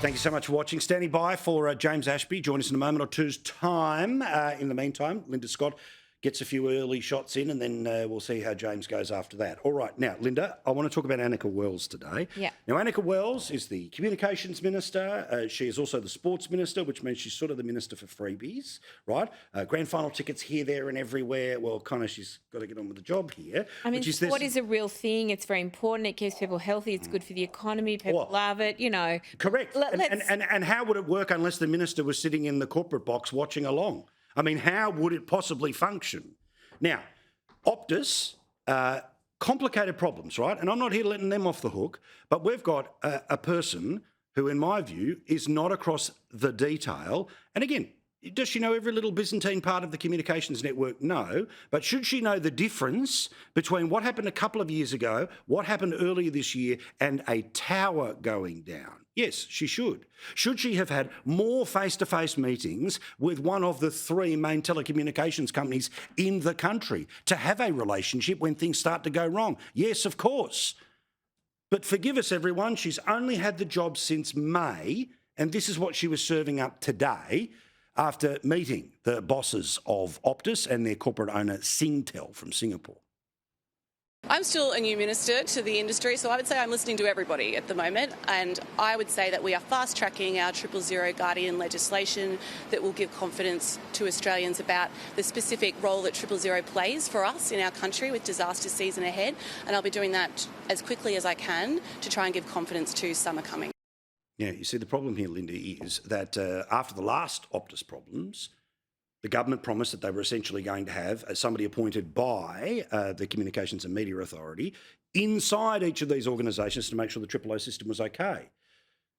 Thank you so much for watching. Standing by for James Ashby. Join us in a moment or two's time. In the meantime, Linda Scott gets a few early shots in, and then we'll see how James goes after that. All right. Now, Linda, I want to talk about Anika Wells today. Yeah. Now, Anika Wells is the Communications Minister. She is also the Sports Minister, which means she's sort of the Minister for freebies, right? Grand final tickets here, there and everywhere. Well, kind of she's got to get on with the job here. I mean, sport is a real thing. It's very important. It keeps people healthy. It's good for the economy. People love it, you know. Correct. And how would it work unless the Minister was sitting in the corporate box watching along? I mean, how would it possibly function? Now, Optus, complicated problems, right? And I'm not here letting them off the hook, but we've got a person who, in my view, is not across the detail. And again, does she know every little Byzantine part of the communications network? No. But should she know the difference between what happened a couple of years ago, what happened earlier this year, and a tower going down? Yes, she should. Should she have had more face-to-face meetings with one of the three main telecommunications companies in the country to have a relationship when things start to go wrong? Yes, of course. But forgive us, everyone, she's only had the job since May, and this is what she was serving up today after meeting the bosses of Optus and their corporate owner Singtel from Singapore. I'm still a new minister to the industry, so I would say I'm listening to everybody at the moment, and I would say that we are fast-tracking our 000 Guardian legislation that will give confidence to Australians about the specific role that 000 plays for us in our country with disaster season ahead, and I'll be doing that as quickly as I can to try and give confidence to summer coming. Yeah, you see, the problem here, Linda, is that after the last Optus problems, the government promised that they were essentially going to have somebody appointed by the Communications and Media Authority inside each of these organisations to make sure the 000 system was okay.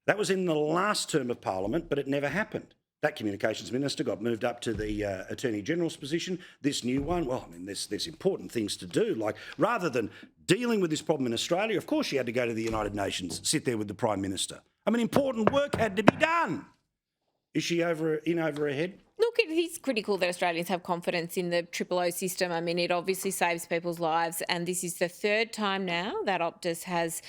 That was in the last term of Parliament, but it never happened. That Communications Minister got moved up to the Attorney General's position. This new one, well, I mean, there's important things to do. Like, rather than dealing with this problem in Australia, of course she had to go to the United Nations, sit there with the Prime Minister. I mean, important work had to be done. Is she over her head? Look, it is critical that Australians have confidence in the 000 system. I mean, it obviously saves people's lives, and this is the third time now that Optus has,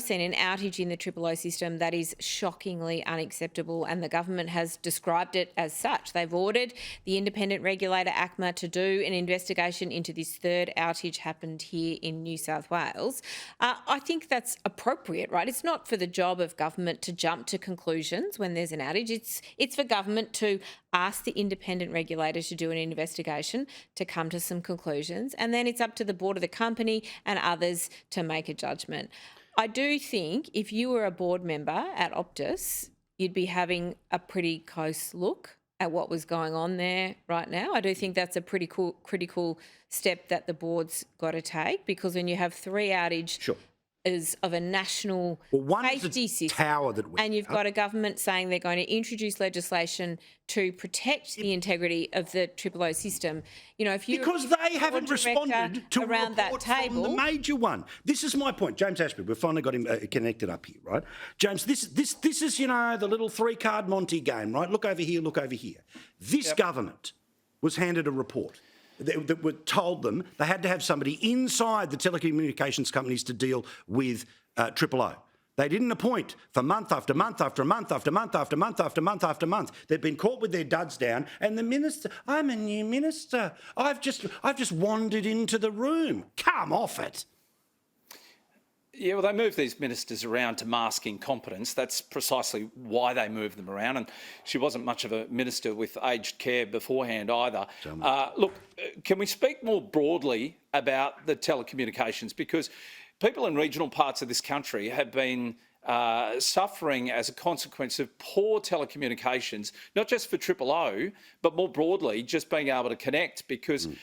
seen an outage in the 000 system that is shockingly unacceptable, and the government has described it as such. They've ordered the independent regulator ACMA to do an investigation into this third outage happened here in New South Wales. I think that's appropriate, right? It's not for the job of government to jump to conclusions when there's an outage. It's for government to ask the independent regulator to do an investigation, to come to some conclusions, and then it's up to the board of the company and others to make a judgment. I do think if you were a board member at Optus, you'd be having a pretty close look at what was going on there right now. I do think that's a pretty critical step that the board's got to take, because when you have three outages is of a national safety system, tower that and you've got a government saying they're going to introduce legislation to protect the integrity of the 000 system. You know, if you because they haven't responded to around a report that table, from the major one. This is my point, James Ashby. We've finally got him connected up here, right? James, this is the little 3-card Monty game, right? Look over here, look over here. This government was handed a report that were told them they had to have somebody inside the telecommunications companies to deal with 000. They didn't appoint for month after month after month after month after month after month after month. They've been caught with their duds down, and the minister, I'm a new minister. I've just wandered into the room. Come off it. Yeah, well, they move these ministers around to mask incompetence. That's precisely why they move them around. And she wasn't much of a minister with aged care beforehand either. Look, can we speak more broadly about the telecommunications? Because people in regional parts of this country have been suffering as a consequence of poor telecommunications, not just for 000, but more broadly, just being able to connect, because the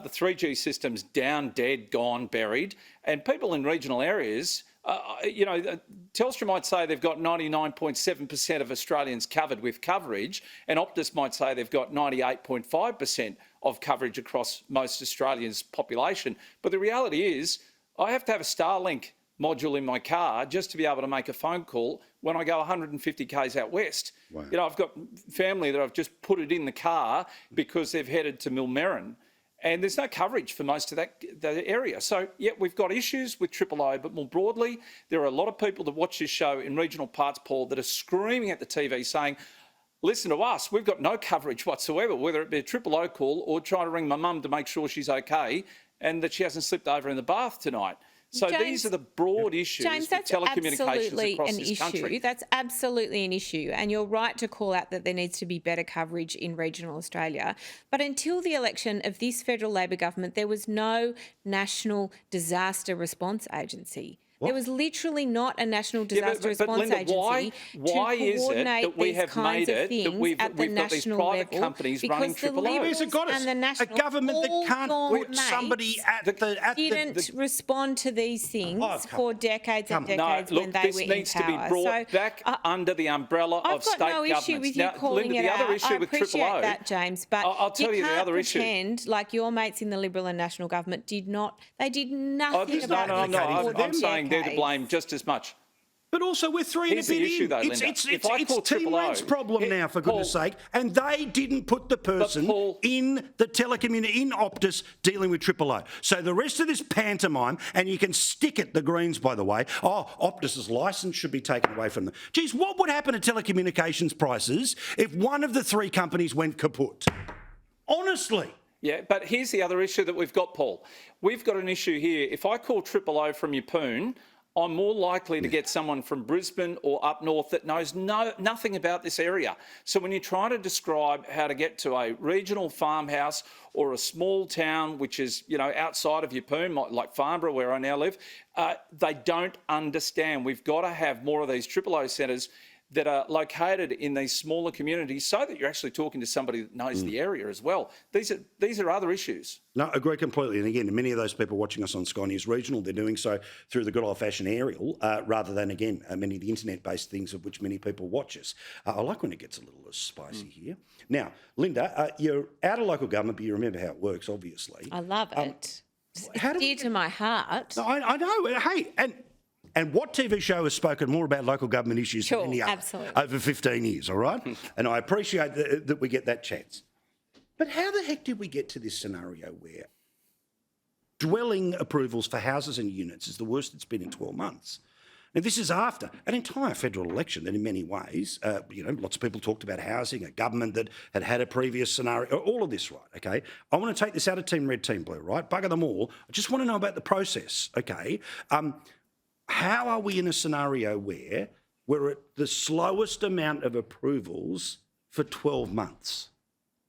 3G system's down, dead, gone, buried, and people in regional areas, Telstra might say they've got 99.7% of Australians covered with coverage, and Optus might say they've got 98.5% of coverage across most Australians' population. But the reality is, I have to have a Starlink module in my car just to be able to make a phone call when I go 150 k's out west. Wow. I've got family that I've just put it in the car because they've headed to Millmerran, and there's no coverage for most of that area. So, yeah, we've got issues with Triple O, but more broadly, there are a lot of people that watch this show in regional parts, Paul, that are screaming at the TV saying, listen to us, we've got no coverage whatsoever, whether it be a Triple O call or trying to ring my mum to make sure she's okay and that she hasn't slipped over in the bath tonight. So James, these are the broad issues James, with that's telecommunications absolutely across an this issue. country. That's absolutely an issue. And you're right to call out that there needs to be better coverage in regional Australia. But until the election of this federal Labor government, there was no national disaster response agency. There was literally not a national disaster response Linda, agency why to is it coordinate that we these have kinds made of it that things we've at the got these national private level, companies running because the Triple O? Liberals Where's it got us? and the A National government that can't all put somebody mates didn't the respond to these things Oh, for decades and come on. decades No, when look, they this were needs in to be power. brought back under the umbrella I've of got state no governments. issue with you Now, calling Linda, it the out. other issue I with appreciate Triple O, that, James, but I'll tell you the can't other issue. pretend like your mates in the Liberal and National government did not. They did nothing he's about not this advocating for I'm saying they're to decades. blame just as much. But also, we're three Here's and a the bit issue, in. though, It's Linda. If I call Team Triple O, Red's problem now, for goodness sake, and they didn't put the person Paul- in the telecommunity, in Optus, dealing with Triple O. So the rest of this pantomime, and you can stick it, the Greens, by the way, Optus's licence should be taken away from them. Geez, what would happen to telecommunications prices if one of the three companies went kaput? Honestly. Yeah, but here's the other issue that we've got, Paul. We've got an issue here. If I call Triple O from Yeppoon, I'm more likely to get someone from Brisbane or up north that knows nothing about this area. So when you try to describe how to get to a regional farmhouse or a small town, which is, outside of Yeppoon, like Farnborough, where I now live, they don't understand. We've got to have more of these Triple O centres that are located in these smaller communities so that you're actually talking to somebody that knows the area as well. These are other issues. No, I agree completely. And again, many of those people watching us on Sky News Regional, they're doing so through the good old-fashioned aerial rather than, again, many of the internet-based things of which many people watch us. I like when it gets a little spicy here. Now, Linda, you're out of local government, but you remember how it works, obviously. I love it. It's how do dear we to my heart. No, I know. Hey, and what TV show has spoken more about local government issues than any other absolutely. over 15 years, all right? And I appreciate that we get that chance. But how the heck did we get to this scenario where dwelling approvals for houses and units is the worst it's been in 12 months? Now, this is after an entire federal election that in many ways, lots of people talked about housing, a government that had a previous scenario, all of this, right, okay? I want to take this out of Team Red, Team Blue, right? Bugger them all. I just want to know about the process, okay? How are we in a scenario where we're at the slowest amount of approvals for 12 months?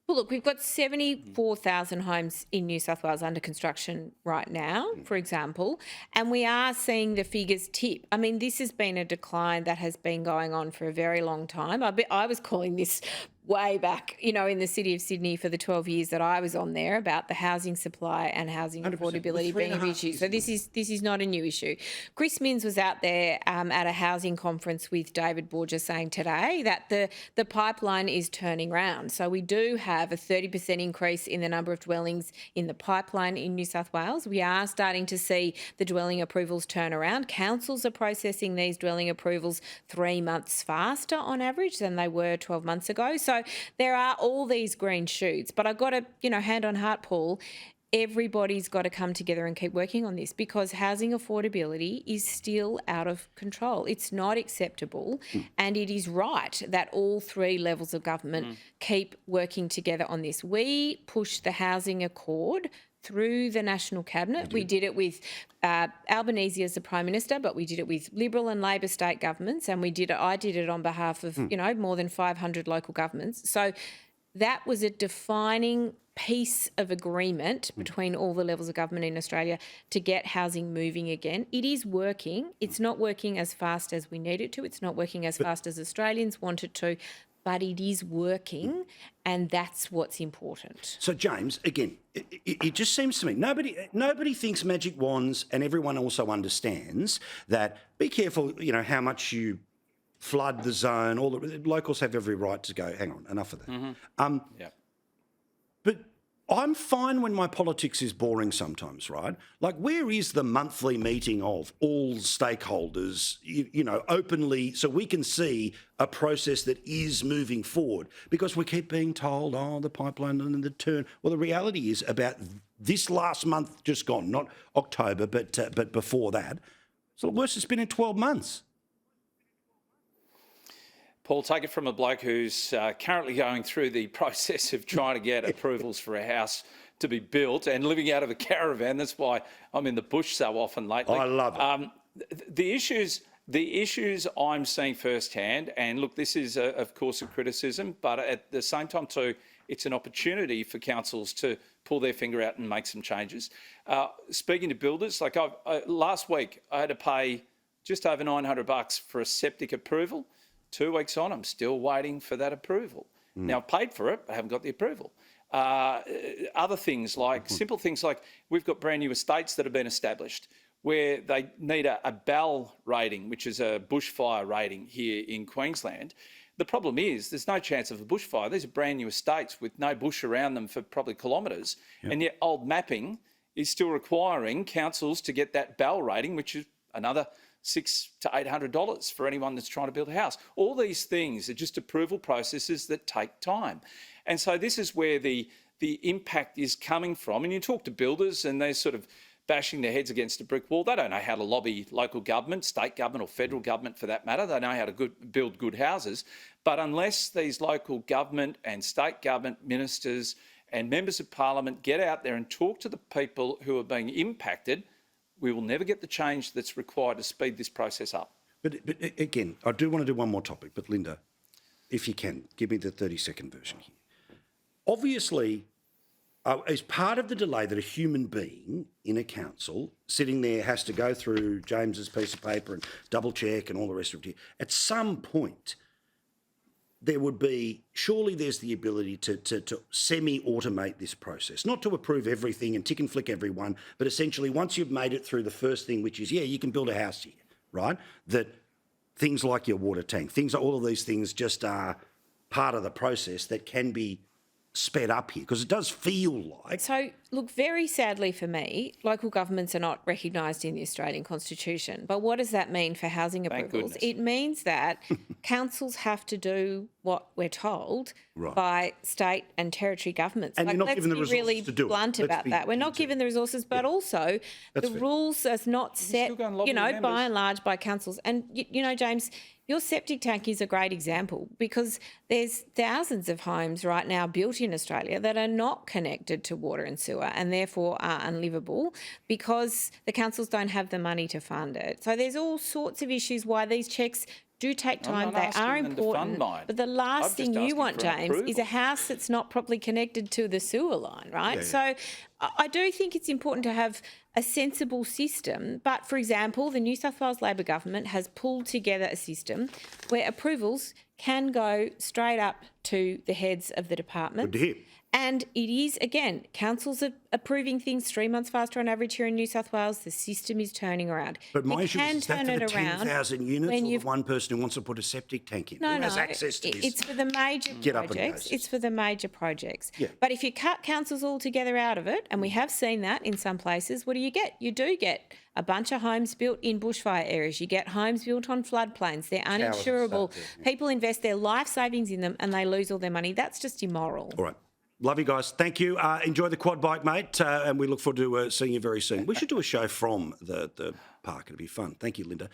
Well, look, we've got 74,000 homes in New South Wales under construction right now, for example, and we are seeing the figures tip. I mean, this has been a decline that has been going on for a very long time. I was calling this way back, in the city of Sydney for the 12 years that I was on there about the housing supply and housing 100%. affordability being an issue. So this is not a new issue. Chris Minns was out there at a housing conference with David Borger saying today that the pipeline is turning round. So we do have a 30% increase in the number of dwellings in the pipeline in New South Wales. We are starting to see the dwelling approvals turn around. Councils are processing these dwelling approvals 3 months faster on average than they were 12 months ago. So there are all these green shoots, but I've got to, hand on heart, Paul, everybody's got to come together and keep working on this because housing affordability is still out of control. It's not acceptable, and it is right that all three levels of government keep working together on this. We pushed the housing accord through the National Cabinet. We did it with Albanese as the Prime Minister, but we did it with Liberal and Labor state governments, and I did it on behalf of, more than 500 local governments. So that was a defining piece of agreement between all the levels of government in Australia to get housing moving again. It is working. It's not working as fast as we need it to. It's not working as fast as Australians want it to, but it is working, and that's what's important. So, James, again, it just seems to me nobody thinks magic wands, and everyone also understands that be careful, how much you flood the zone. All the locals have every right to go, hang on, enough of that. Yeah. But I'm fine when my politics is boring sometimes, right? Like, where is the monthly meeting of all stakeholders, openly, so we can see a process that is moving forward? Because we keep being told, the pipeline and the turn. Well, the reality is about this last month just gone, not October, but before that. So the worst it's been in 12 months. Paul, take it from a bloke who's currently going through the process of trying to get approvals for a house to be built and living out of a caravan. That's why I'm in the bush so often lately. I love it. The issues I'm seeing firsthand, and look, this is, of course, a criticism, but at the same time too, it's an opportunity for councils to pull their finger out and make some changes. Speaking to builders, like last week, I had to pay just over $900 for a septic approval. 2 weeks on, I'm still waiting for that approval. Now, I've paid for it, I haven't got the approval. Other things like, simple things like, we've got brand new estates that have been established where they need a BAL rating, which is a bushfire rating here in Queensland. The problem is there's no chance of a bushfire. These are brand new estates with no bush around them for probably kilometres, and yet old mapping is still requiring councils to get that BAL rating, which is another $600 to $800 for anyone that's trying to build a house. All these things are just approval processes that take time. And so this is where the impact is coming from. And you talk to builders and they're sort of bashing their heads against a brick wall. They don't know how to lobby local government, state government or federal government for that matter. They know how to build good houses. But unless these local government and state government ministers and members of parliament get out there and talk to the people who are being impacted, we will never get the change that's required to speed this process up. But again, I do want to do one more topic, but Linda, if you can, give me the 30-second version here. Obviously, as part of the delay that a human being in a council sitting there has to go through James's piece of paper and double check and all the rest of it, at some point, there would be, surely there's the ability to semi-automate this process, not to approve everything and tick and flick everyone, but essentially once you've made it through the first thing, which is, you can build a house here, right? That things like your water tank, all of these things just are part of the process that can be sped up here, because it does feel like... So, look, very sadly for me, local governments are not recognised in the Australian Constitution. But what does that mean for housing approvals? It means that councils have to do what we're told by state and territory governments. And you're not given the resources really to do it. Blunt about that. We're not given the resources, but also the rules are not set, by and large by councils. And, James, your septic tank is a great example, because there's thousands of homes right now built in Australia that are not connected to water and sewer and therefore are unlivable because the councils don't have the money to fund it. So there's all sorts of issues why these checks do take time. They are important. But the last thing you want, James, is a house that's not properly connected to the sewer line, right? So I do think it's important to have a sensible system. But, for example, the New South Wales Labor government has pulled together a system where approvals can go straight up to the heads of the department. Good to hear. And it is, again, councils are approving things 3 months faster on average here in New South Wales. The system is turning around. But my issue is that for the 10,000 units or the one person who wants to put a septic tank in? Who has access to this? It's for the major projects. It's for the major projects. Yeah. But if you cut councils altogether out of it, and we have seen that in some places, what do? You do get a bunch of homes built in bushfire areas. You get homes built on floodplains. They're uninsurable. People invest their life savings in them and they lose all their money. That's just immoral. All right. Love you guys. Thank you. Enjoy the quad bike, mate. And we look forward to seeing you very soon. We should do a show from the park. It'll be fun. Thank you, Linda.